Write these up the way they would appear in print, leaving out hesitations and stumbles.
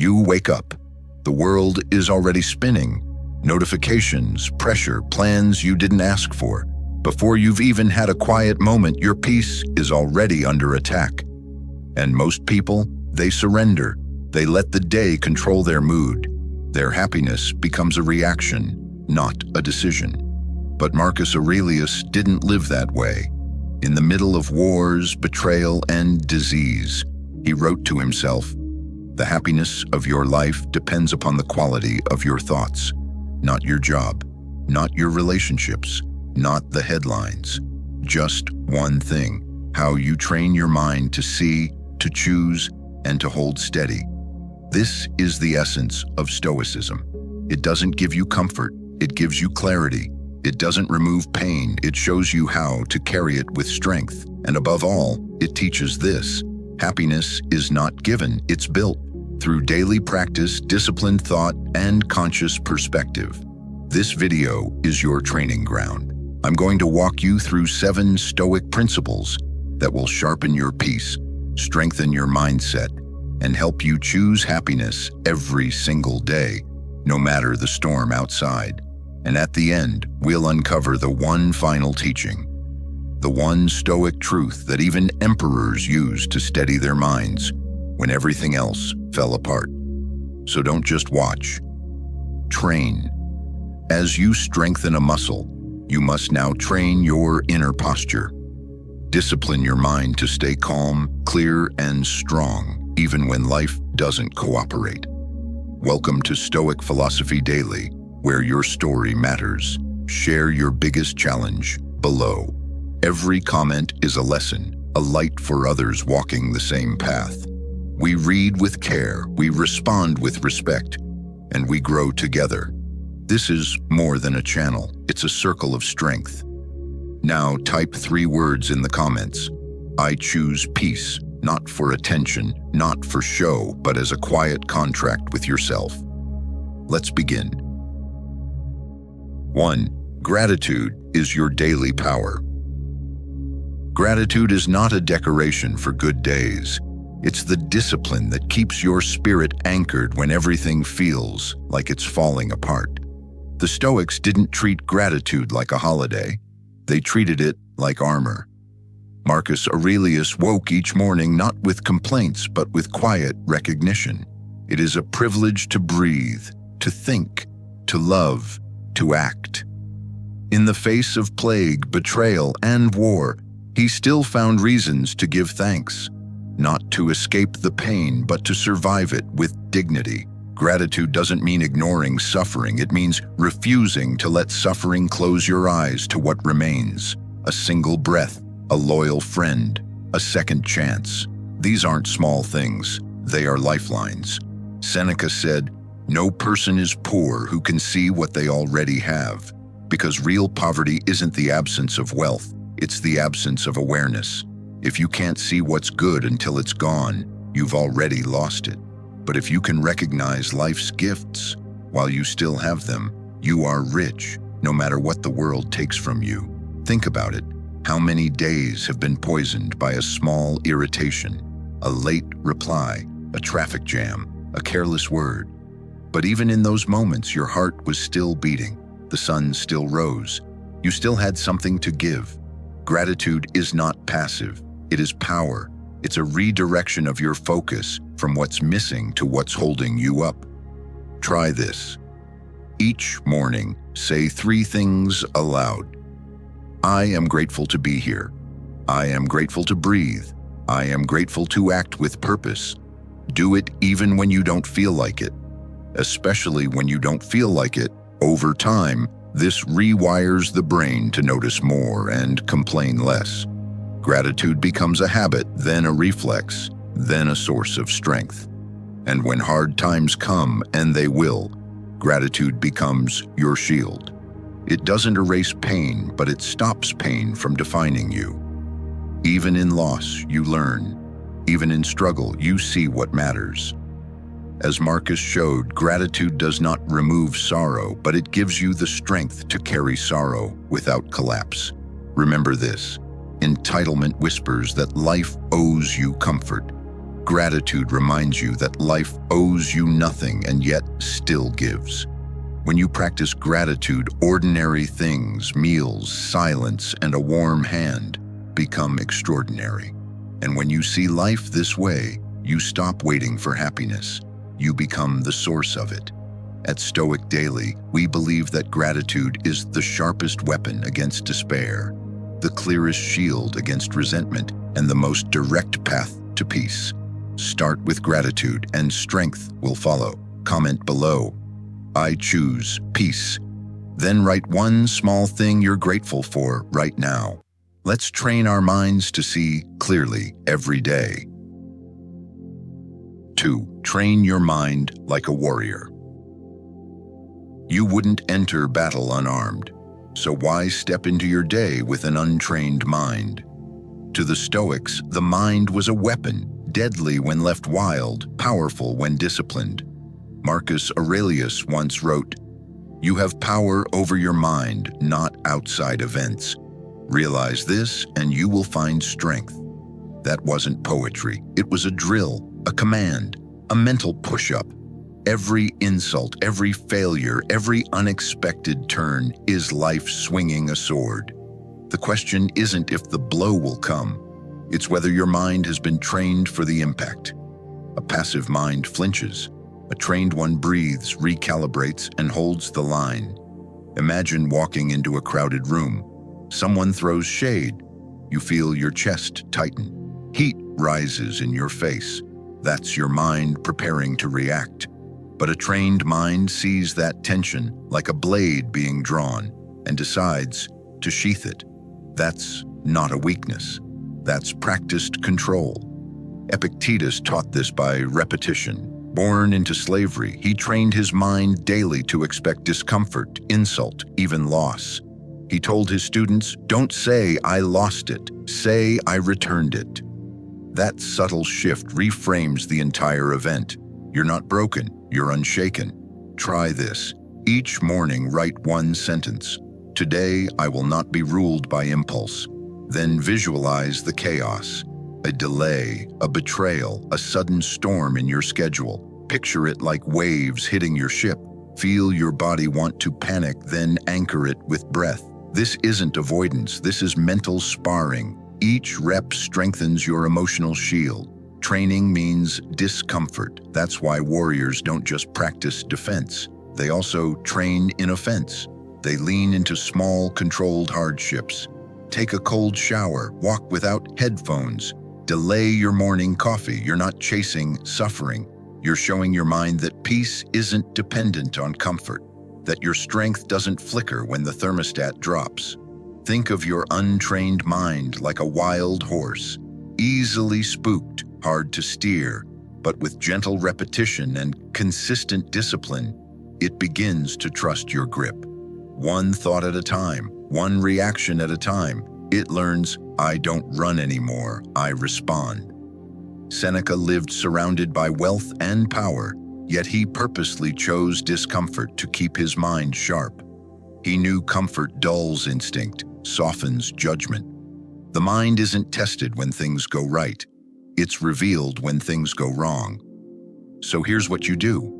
You wake up. The world is already spinning. Notifications, pressure, plans you didn't ask for. Before you've even had a quiet moment, your peace is already under attack. And most people, they surrender. They let the day control their mood. Their happiness becomes a reaction, not a decision. But Marcus Aurelius didn't live that way. In the middle of wars, betrayal, and disease, he wrote to himself, "The happiness of your life depends upon the quality of your thoughts, not your job, not your relationships, not the headlines. Just one thing, how you train your mind to see, to choose, and to hold steady." This is the essence of Stoicism. It doesn't give you comfort, it gives you clarity. It doesn't remove pain, it shows you how to carry it with strength. And above all, it teaches this: happiness is not given, it's built through daily practice, disciplined thought, and conscious perspective. This video is your training ground. I'm going to walk you through 7 Stoic principles that will sharpen your peace, strengthen your mindset, and help you choose happiness every single day, no matter the storm outside. And at the end, we'll uncover the one final teaching, the one Stoic truth that even emperors used to steady their minds when everything else fell apart. So don't just watch, train. As you strengthen a muscle, you must now train your inner posture. Discipline your mind to stay calm, clear, and strong, even when life doesn't cooperate. Welcome to Stoic Philosophy Daily, where your story matters. Share your biggest challenge below. Every comment is a lesson, a light for others walking the same path. We read with care, we respond with respect, and we grow together. This is more than a channel, it's a circle of strength. Now type 3 words in the comments. I choose peace, not for attention, not for show, but as a quiet contract with yourself. Let's begin. 1. Gratitude is your daily power. Gratitude is not a decoration for good days. It's the discipline that keeps your spirit anchored when everything feels like it's falling apart. The Stoics didn't treat gratitude like a holiday. They treated it like armor. Marcus Aurelius woke each morning not with complaints, but with quiet recognition. It is a privilege to breathe, to think, to love, to act. In the face of plague, betrayal, and war, he still found reasons to give thanks, not to escape the pain, but to survive it with dignity. Gratitude doesn't mean ignoring suffering, it means refusing to let suffering close your eyes to what remains. A single breath, a loyal friend, a second chance. These aren't small things, they are lifelines. Seneca said, "No person is poor who can see what they already have," because real poverty isn't the absence of wealth, it's the absence of awareness. If you can't see what's good until it's gone, you've already lost it. But if you can recognize life's gifts while you still have them, you are rich, no matter what the world takes from you. Think about it. How many days have been poisoned by a small irritation, a late reply, a traffic jam, a careless word? But even in those moments, your heart was still beating. The sun still rose. You still had something to give. Gratitude is not passive. It is power. It's a redirection of your focus from what's missing to what's holding you up. Try this. Each morning, say 3 things aloud. I am grateful to be here. I am grateful to breathe. I am grateful to act with purpose. Do it even when you don't feel like it. Especially when you don't feel like it, over time, this rewires the brain to notice more and complain less. Gratitude becomes a habit, then a reflex, then a source of strength. And when hard times come, and they will, gratitude becomes your shield. It doesn't erase pain, but it stops pain from defining you. Even in loss, you learn. Even in struggle, you see what matters. As Marcus showed, gratitude does not remove sorrow, but it gives you the strength to carry sorrow without collapse. Remember this. Entitlement whispers that life owes you comfort. Gratitude reminds you that life owes you nothing and yet still gives. When you practice gratitude, ordinary things, meals, silence, and a warm hand become extraordinary. And when you see life this way, you stop waiting for happiness. You become the source of it. At Stoic Daily, we believe that gratitude is the sharpest weapon against despair, the clearest shield against resentment, and the most direct path to peace. Start with gratitude and strength will follow. Comment below, "I choose peace." Then write one small thing you're grateful for right now. Let's train our minds to see clearly every day. 2. Train your mind like a warrior. You wouldn't enter battle unarmed, so why step into your day with an untrained mind? To the Stoics, the mind was a weapon, deadly when left wild, powerful when disciplined. Marcus Aurelius once wrote, "You have power over your mind, not outside events. Realize this and you will find strength." That wasn't poetry. It was a drill, a command, a mental push-up. Every insult, every failure, every unexpected turn is life swinging a sword. The question isn't if the blow will come. It's whether your mind has been trained for the impact. A passive mind flinches. A trained one breathes, recalibrates, and holds the line. Imagine walking into a crowded room. Someone throws shade. You feel your chest tighten. Heat rises in your face. That's your mind preparing to react. But a trained mind sees that tension like a blade being drawn and decides to sheath it. That's not a weakness. That's practiced control. Epictetus taught this by repetition. Born into slavery, he trained his mind daily to expect discomfort, insult, even loss. He told his students, "Don't say I lost it, say I returned it." That subtle shift reframes the entire event. You're not broken, you're unshaken. Try this. Each morning write one sentence. "Today I will not be ruled by impulse." Then visualize the chaos. A delay, a betrayal, a sudden storm in your schedule. Picture it like waves hitting your ship. Feel your body want to panic, then anchor it with breath. This isn't avoidance, this is mental sparring. Each rep strengthens your emotional shield. Training means discomfort. That's why warriors don't just practice defense. They also train in offense. They lean into small, controlled hardships. Take a cold shower, walk without headphones. Delay your morning coffee. You're not chasing suffering. You're showing your mind that peace isn't dependent on comfort, that your strength doesn't flicker when the thermostat drops. Think of your untrained mind like a wild horse, easily spooked, hard to steer, but with gentle repetition and consistent discipline, it begins to trust your grip. One thought at a time, one reaction at a time, it learns, "I don't run anymore, I respond." Seneca lived surrounded by wealth and power, yet he purposely chose discomfort to keep his mind sharp. He knew comfort dulls instinct, softens judgment. The mind isn't tested when things go right. It's revealed when things go wrong. So here's what you do.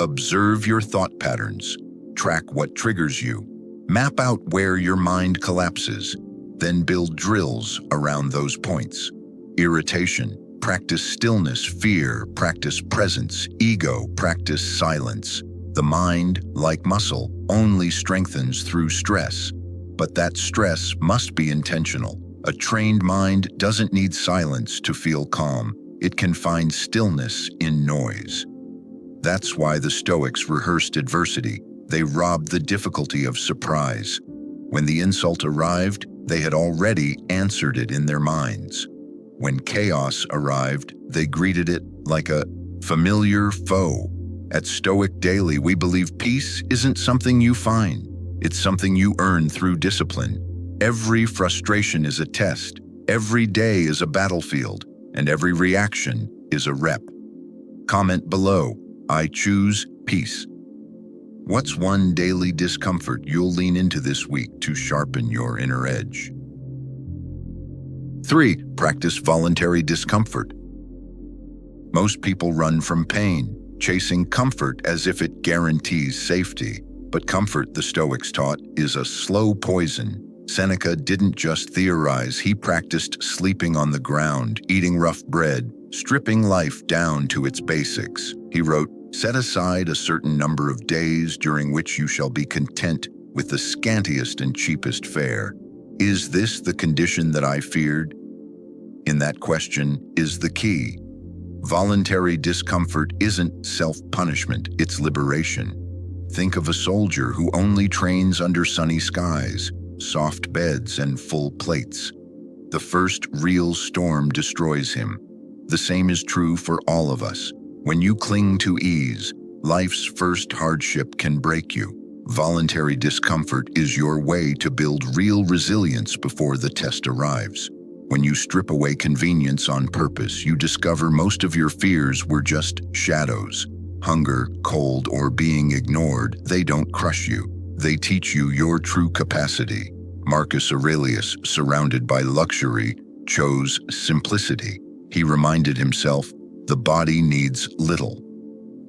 Observe your thought patterns. Track what triggers you. Map out where your mind collapses. Then build drills around those points. Irritation. Practice stillness. Fear. Practice presence. Ego. Practice silence. The mind, like muscle, only strengthens through stress. But that stress must be intentional. A trained mind doesn't need silence to feel calm. It can find stillness in noise. That's why the Stoics rehearsed adversity. They robbed the difficulty of surprise. When the insult arrived, they had already answered it in their minds. When chaos arrived, they greeted it like a familiar foe. At Stoic Daily, we believe peace isn't something you find. It's something you earn through discipline. Every frustration is a test. Every day is a battlefield. And every reaction is a rep. Comment below, "I choose peace." What's one daily discomfort you'll lean into this week to sharpen your inner edge? 3. Practice voluntary discomfort. Most people run from pain, chasing comfort as if it guarantees safety. But comfort, the Stoics taught, is a slow poison. Seneca didn't just theorize, he practiced sleeping on the ground, eating rough bread, stripping life down to its basics. He wrote, "Set aside a certain number of days during which you shall be content with the scantiest and cheapest fare." Is this the condition that I feared? In that question is the key. Voluntary discomfort isn't self-punishment, it's liberation. Think of a soldier who only trains under sunny skies, soft beds, and full plates. The first real storm destroys him. The same is true for all of us. When you cling to ease, life's first hardship can break you. Voluntary discomfort is your way to build real resilience before the test arrives. When you strip away convenience on purpose, you discover most of your fears were just shadows. Hunger, cold, or being ignored, they don't crush you. They teach you your true capacity. Marcus Aurelius, surrounded by luxury, chose simplicity. He reminded himself, the body needs little.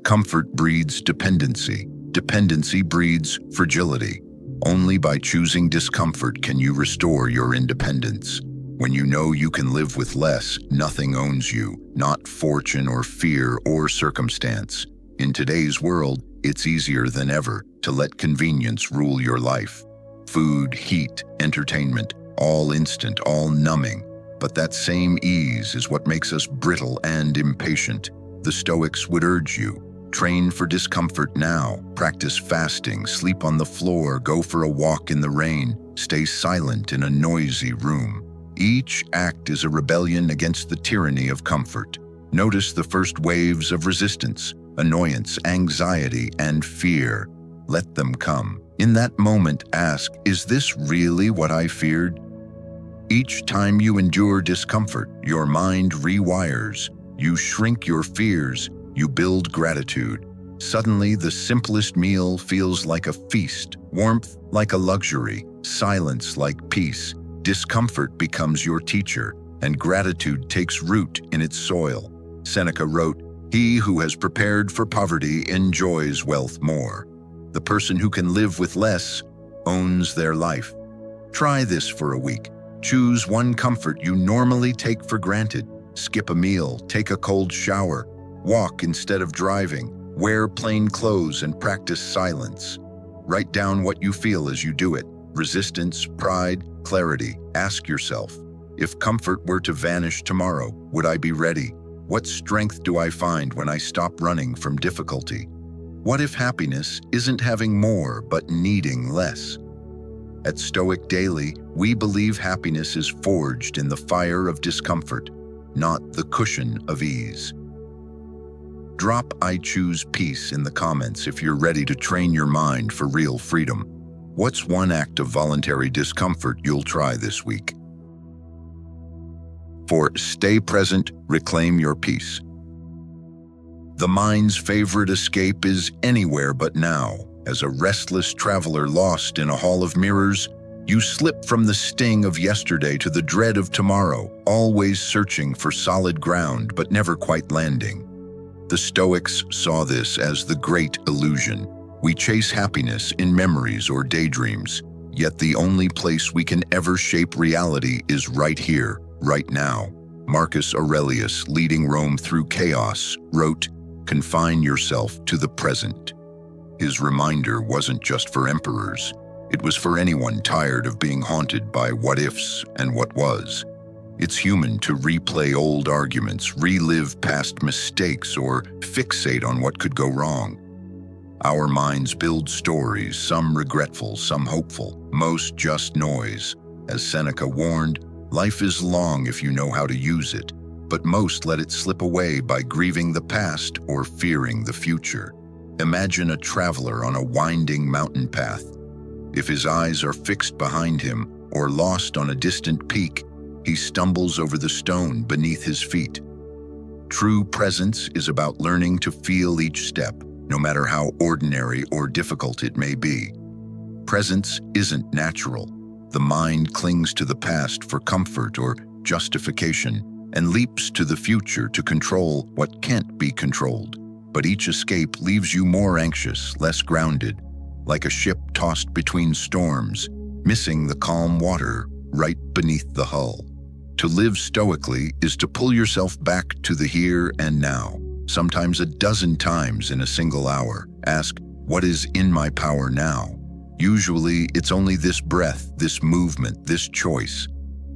Comfort breeds dependency. Dependency breeds fragility. Only by choosing discomfort can you restore your independence. When you know you can live with less, nothing owns you, not fortune or fear or circumstance. In today's world, it's easier than ever to let convenience rule your life. Food, heat, entertainment, all instant, all numbing. But that same ease is what makes us brittle and impatient. The Stoics would urge you, train for discomfort now, practice fasting, sleep on the floor, go for a walk in the rain, stay silent in a noisy room. Each act is a rebellion against the tyranny of comfort. Notice the first waves of resistance, annoyance, anxiety, and fear. Let them come. In that moment, ask, is this really what I feared? Each time you endure discomfort, your mind rewires. You shrink your fears. You build gratitude. Suddenly, the simplest meal feels like a feast, warmth like a luxury, silence like peace. Discomfort becomes your teacher, and gratitude takes root in its soil. Seneca wrote, "He who has prepared for poverty enjoys wealth more." The person who can live with less owns their life. Try this for a week. Choose one comfort you normally take for granted. Skip a meal, take a cold shower, walk instead of driving, wear plain clothes and practice silence. Write down what you feel as you do it. Resistance, pride, clarity. Ask yourself, if comfort were to vanish tomorrow, would I be ready? What strength do I find when I stop running from difficulty? What if happiness isn't having more but needing less? At Stoic Daily, we believe happiness is forged in the fire of discomfort, not the cushion of ease. Drop "I choose peace" in the comments if you're ready to train your mind for real freedom. What's one act of voluntary discomfort you'll try this week? For stay present, reclaim your peace. The mind's favorite escape is anywhere but now. As a restless traveler lost in a hall of mirrors, you slip from the sting of yesterday to the dread of tomorrow, always searching for solid ground but never quite landing. The Stoics saw this as the great illusion. We chase happiness in memories or daydreams, yet the only place we can ever shape reality is right here, right now. Marcus Aurelius, leading Rome through chaos, wrote, "Confine yourself to the present." His reminder wasn't just for emperors. It was for anyone tired of being haunted by what ifs and what was. It's human to replay old arguments, relive past mistakes, or fixate on what could go wrong. Our minds build stories, some regretful, some hopeful, most just noise. As Seneca warned, life is long if you know how to use it, but most let it slip away by grieving the past or fearing the future. Imagine a traveler on a winding mountain path. If his eyes are fixed behind him or lost on a distant peak, he stumbles over the stone beneath his feet. True presence is about learning to feel each step, no matter how ordinary or difficult it may be. Presence isn't natural. The mind clings to the past for comfort or justification, and leaps to the future to control what can't be controlled. But each escape leaves you more anxious, less grounded, like a ship tossed between storms, missing the calm water right beneath the hull. To live stoically is to pull yourself back to the here and now, sometimes a dozen times in a single hour. Ask, what is in my power now? Usually, it's only this breath, this movement, this choice.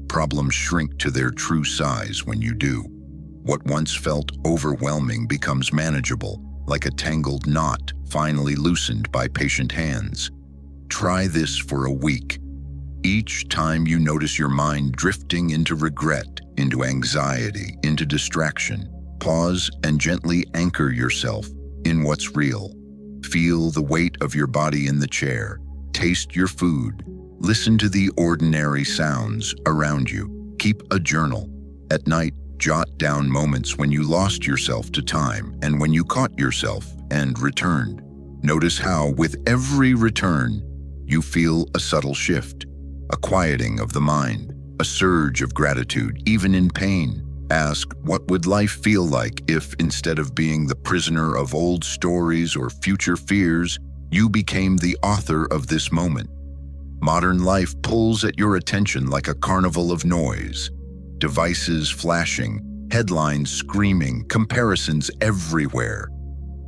Problems shrink to their true size when you do. What once felt overwhelming becomes manageable, like a tangled knot finally loosened by patient hands. Try this for a week. Each time you notice your mind drifting into regret, into anxiety, into distraction, pause and gently anchor yourself in what's real. Feel the weight of your body in the chair. Taste your food. Listen to the ordinary sounds around you. Keep a journal. At night, jot down moments when you lost yourself to time and when you caught yourself and returned. Notice how, with every return, you feel a subtle shift, a quieting of the mind, a surge of gratitude, even in pain. Ask, what would life feel like if, instead of being the prisoner of old stories or future fears, you became the author of this moment? Modern life pulls at your attention like a carnival of noise. Devices flashing, headlines screaming, comparisons everywhere.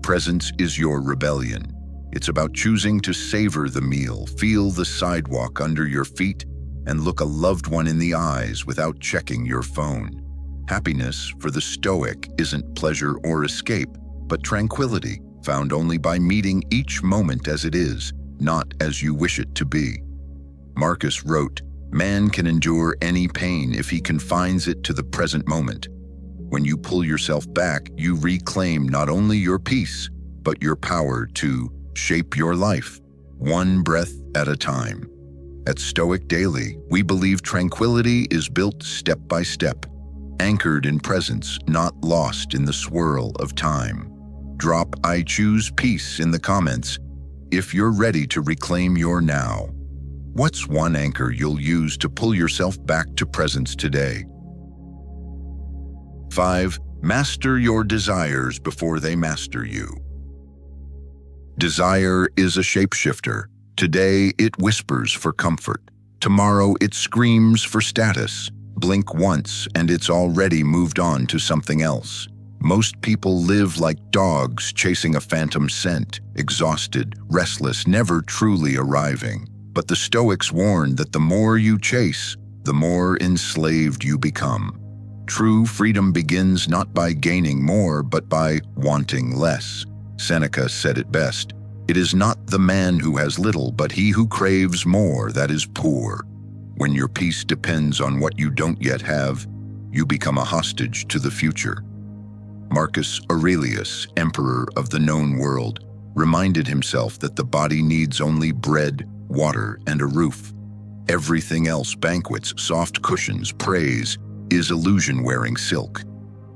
Presence is your rebellion. It's about choosing to savor the meal, feel the sidewalk under your feet, and look a loved one in the eyes without checking your phone. Happiness for the Stoic isn't pleasure or escape, but tranquility, found only by meeting each moment as it is, not as you wish it to be. Marcus wrote, "Man can endure any pain if he confines it to the present moment." When you pull yourself back, you reclaim not only your peace, but your power to shape your life, one breath at a time. At Stoic Daily, we believe tranquility is built step by step, anchored in presence, not lost in the swirl of time. Drop "I choose peace" in the comments if you're ready to reclaim your now. What's one anchor you'll use to pull yourself back to presence today? 5. Master your desires before they master you. Desire is a shapeshifter. Today, it whispers for comfort. Tomorrow, it screams for status. Blink once, and it's already moved on to something else. Most people live like dogs chasing a phantom scent, exhausted, restless, never truly arriving. But the Stoics warn that the more you chase, the more enslaved you become. True freedom begins not by gaining more, but by wanting less. Seneca said it best, "It is not the man who has little, but he who craves more that is poor." When your peace depends on what you don't yet have, you become a hostage to the future. Marcus Aurelius, emperor of the known world, reminded himself that the body needs only bread, water, and a roof. Everything else, banquets, soft cushions, praise, is illusion-wearing silk.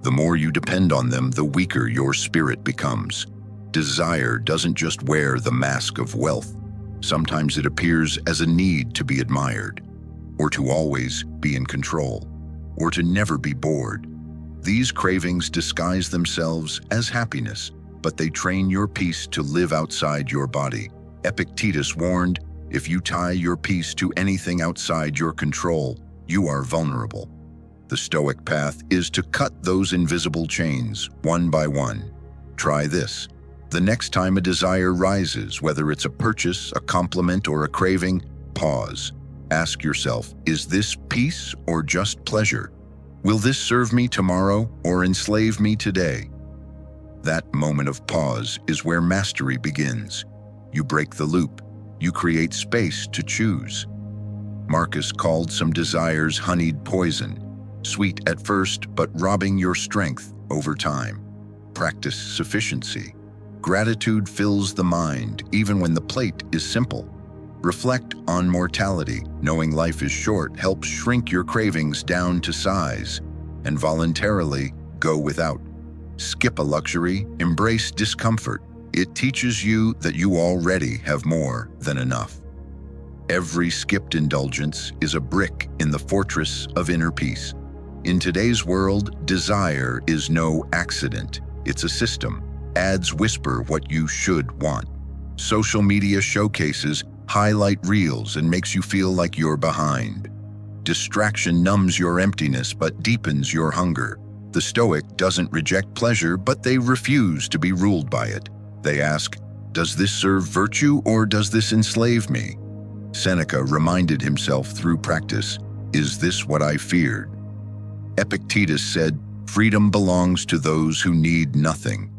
The more you depend on them, the weaker your spirit becomes. Desire doesn't just wear the mask of wealth. Sometimes it appears as a need to be admired, or to always be in control, or to never be bored. These cravings disguise themselves as happiness, but they train your peace to live outside your body. Epictetus warned, if you tie your peace to anything outside your control, you are vulnerable. The Stoic path is to cut those invisible chains, one by one. Try this. The next time a desire rises, whether it's a purchase, a compliment, or a craving, pause. Ask yourself, is this peace or just pleasure? Will this serve me tomorrow or enslave me today? That moment of pause is where mastery begins. You break the loop. You create space to choose. Marcus called some desires honeyed poison, sweet at first but robbing your strength over time. Practice sufficiency. Gratitude fills the mind even when the plate is simple. Reflect on mortality. Knowing life is short helps shrink your cravings down to size. And voluntarily go without. Skip a luxury, embrace discomfort. It teaches you that you already have more than enough. Every skipped indulgence is a brick in the fortress of inner peace. In today's world, desire is no accident. It's a system. Ads whisper what you should want. Social media showcases highlight reels and makes you feel like you're behind. Distraction numbs your emptiness but deepens your hunger. The Stoic doesn't reject pleasure, but they refuse to be ruled by it. They ask, does this serve virtue or does this enslave me? Seneca reminded himself through practice, is this what I feared? Epictetus said, freedom belongs to those who need nothing.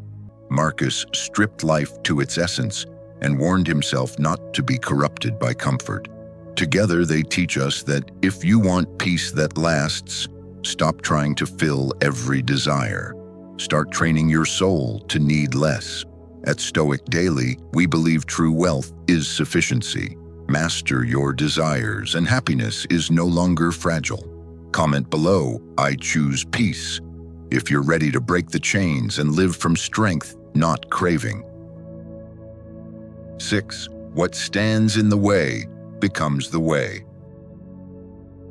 Marcus stripped life to its essence and warned himself not to be corrupted by comfort. Together they teach us that if you want peace that lasts, stop trying to fill every desire. Start training your soul to need less. At Stoic Daily, we believe true wealth is sufficiency. Master your desires and happiness is no longer fragile. Comment below, I choose peace, if you're ready to break the chains and live from strength, not craving. 6. What stands in the way becomes the way.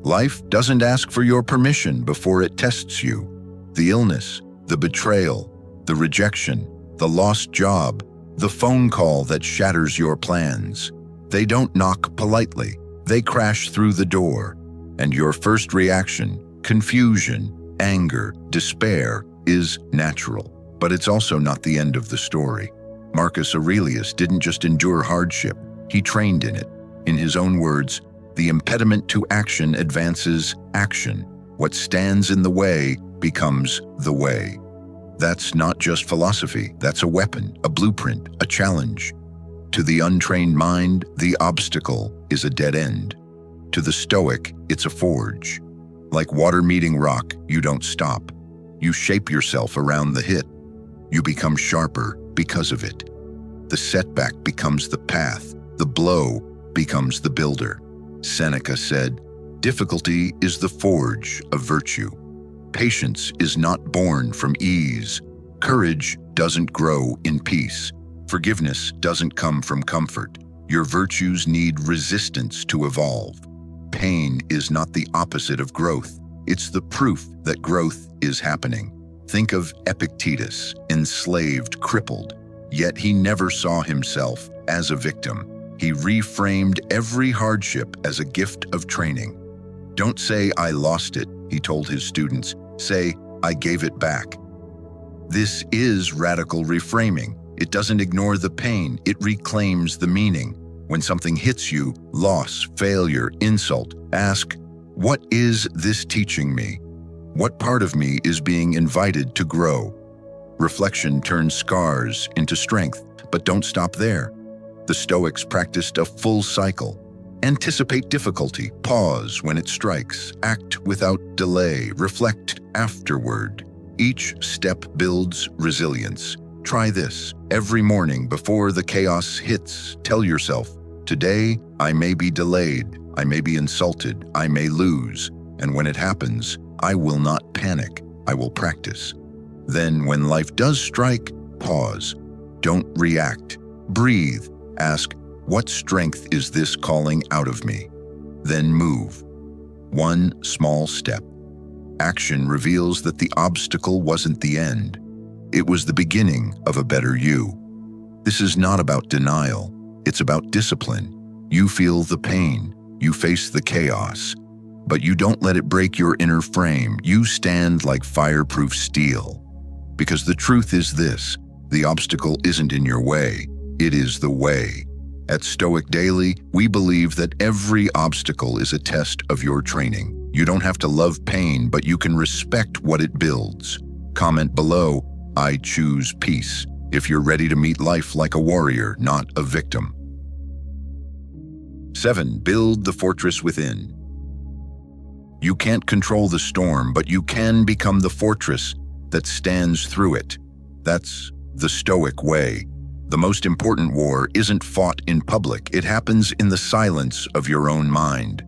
Life doesn't ask for your permission before it tests you. The illness, the betrayal, the rejection, the lost job, the phone call that shatters your plans. They don't knock politely. They crash through the door. And your first reaction, confusion, anger, despair, is natural. But it's also not the end of the story. Marcus Aurelius didn't just endure hardship, he trained in it. In his own words, the impediment to action advances action. What stands in the way becomes the way. That's not just philosophy, that's a weapon, a blueprint, a challenge. To the untrained mind, the obstacle is a dead end. To the Stoic, it's a forge. Like water meeting rock, you don't stop. You shape yourself around the hit. You become sharper because of it. The setback becomes the path. The blow becomes the builder. Seneca said, difficulty is the forge of virtue. Patience is not born from ease. Courage doesn't grow in peace. Forgiveness doesn't come from comfort. Your virtues need resistance to evolve. Pain is not the opposite of growth. It's the proof that growth is happening. Think of Epictetus, enslaved, crippled, yet he never saw himself as a victim. He reframed every hardship as a gift of training. Don't say, I lost it, he told his students. Say, I gave it back. This is radical reframing. It doesn't ignore the pain, it reclaims the meaning. When something hits you, loss, failure, insult, ask, what is this teaching me? What part of me is being invited to grow? Reflection turns scars into strength, but don't stop there. The Stoics practiced a full cycle. Anticipate difficulty, pause when it strikes, act without delay, reflect afterward. Each step builds resilience. Try this. Every morning before the chaos hits, tell yourself, today I may be delayed, I may be insulted, I may lose, and when it happens, I will not panic, I will practice. Then when life does strike, pause. Don't react. Breathe. Ask, what strength is this calling out of me? Then move. One small step. Action reveals that the obstacle wasn't the end. It was the beginning of a better you. This is not about denial. It's about discipline. You feel the pain. You face the chaos. But you don't let it break your inner frame. You stand like fireproof steel. Because the truth is this, the obstacle isn't in your way. It is the way. At Stoic Daily, we believe that every obstacle is a test of your training. You don't have to love pain, but you can respect what it builds. Comment below, I choose peace, if you're ready to meet life like a warrior, not a victim. 7. Build the fortress within. You can't control the storm, but you can become the fortress that stands through it. That's the Stoic way. The most important war isn't fought in public. It happens in the silence of your own mind.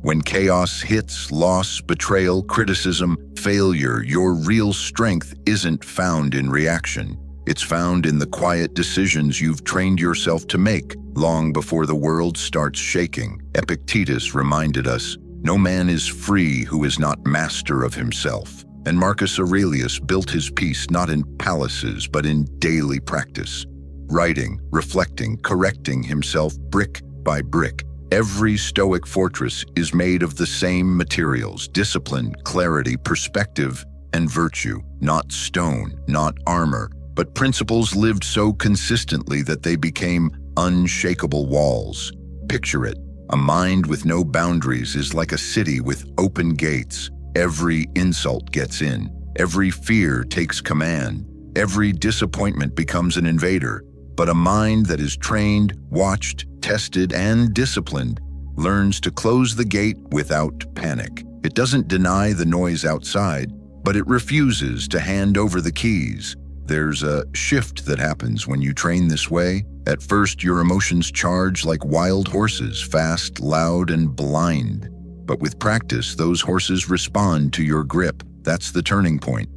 When chaos hits, loss, betrayal, criticism, failure, your real strength isn't found in reaction. It's found in the quiet decisions you've trained yourself to make long before the world starts shaking. Epictetus reminded us, No man is free who is not master of himself. And Marcus Aurelius built his peace not in palaces, but in daily practice. Writing, reflecting, correcting himself brick by brick. Every Stoic fortress is made of the same materials: discipline, clarity, perspective, and virtue. Not stone, not armor, but principles lived so consistently that they became unshakable walls. Picture it. A mind with no boundaries is like a city with open gates. Every insult gets in. Every fear takes command. Every disappointment becomes an invader. But a mind that is trained, watched, tested, and disciplined learns to close the gate without panic. It doesn't deny the noise outside, but it refuses to hand over the keys. There's a shift that happens when you train this way. At first, your emotions charge like wild horses, fast, loud, and blind. But with practice, those horses respond to your grip. That's the turning point.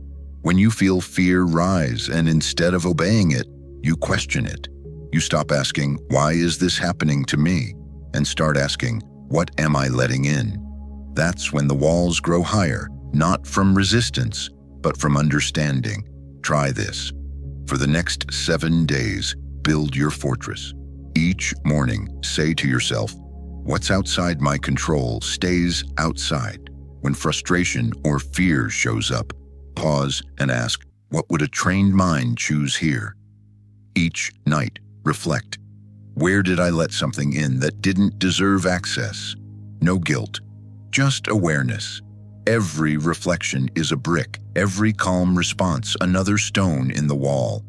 When you feel fear rise, and instead of obeying it, you question it. You stop asking, "Why is this happening to me?" and start asking, "What am I letting in?" That's when the walls grow higher, not from resistance, but from understanding. Try this. For the next 7 days, build your fortress. Each morning, say to yourself, "What's outside my control stays outside." When frustration or fear shows up, pause and ask, "What would a trained mind choose here?" Each night, reflect. Where did I let something in that didn't deserve access? No guilt, just awareness. Every reflection is a brick, every calm response another stone in the wall.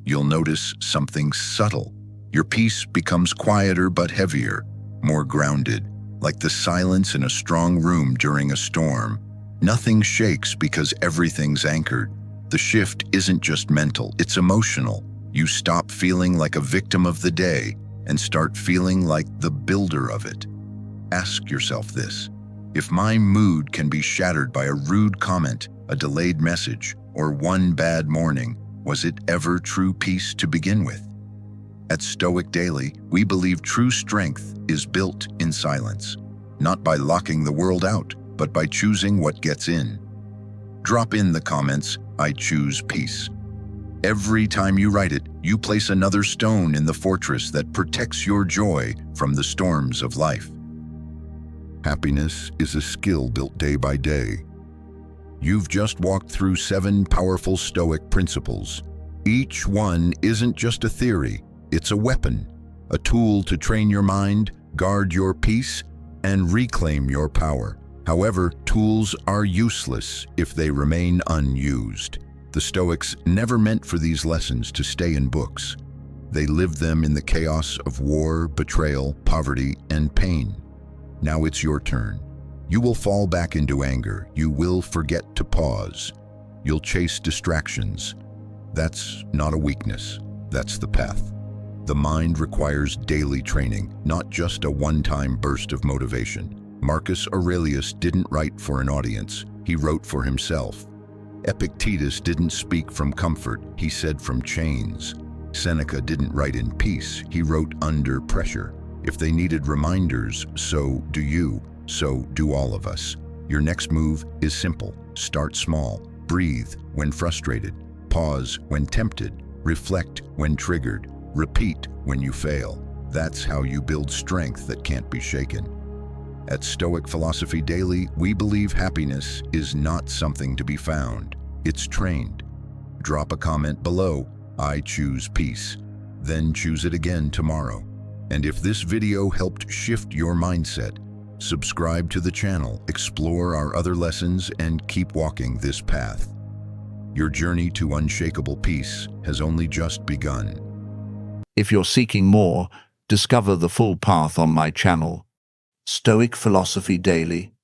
You'll notice something subtle. Your peace becomes quieter but heavier, more grounded, like the silence in a strong room during a storm. Nothing shakes because everything's anchored. The shift isn't just mental, it's emotional. You stop feeling like a victim of the day and start feeling like the builder of it. Ask yourself this: if my mood can be shattered by a rude comment, a delayed message, or one bad morning, was it ever true peace to begin with? At Stoic Daily, we believe true strength is built in silence, not by locking the world out, but by choosing what gets in. Drop in the comments, "I choose peace." Every time you write it, you place another stone in the fortress that protects your joy from the storms of life. Happiness is a skill built day by day. You've just walked through 7 powerful Stoic principles. Each one isn't just a theory, it's a weapon, a tool to train your mind, guard your peace, and reclaim your power. However, tools are useless if they remain unused. The Stoics never meant for these lessons to stay in books. They lived them in the chaos of war, betrayal, poverty, and pain. Now it's your turn. You will fall back into anger. You will forget to pause. You'll chase distractions. That's not a weakness. That's the path. The mind requires daily training, not just a one-time burst of motivation. Marcus Aurelius didn't write for an audience. He wrote for himself. Epictetus didn't speak from comfort. He said from chains. Seneca didn't write in peace. He wrote under pressure. If they needed reminders, so do you. So do all of us. Your next move is simple. Start small. Breathe when frustrated. Pause when tempted. Reflect when triggered. Repeat when you fail. That's how you build strength that can't be shaken. At Stoic Philosophy Daily, we believe happiness is not something to be found. It's trained. Drop a comment below, "I choose peace." Then choose it again tomorrow. And if this video helped shift your mindset, subscribe to the channel, explore our other lessons, and keep walking this path. Your journey to unshakable peace has only just begun. If you're seeking more, discover the full path on my channel, Stoic Philosophy Daily.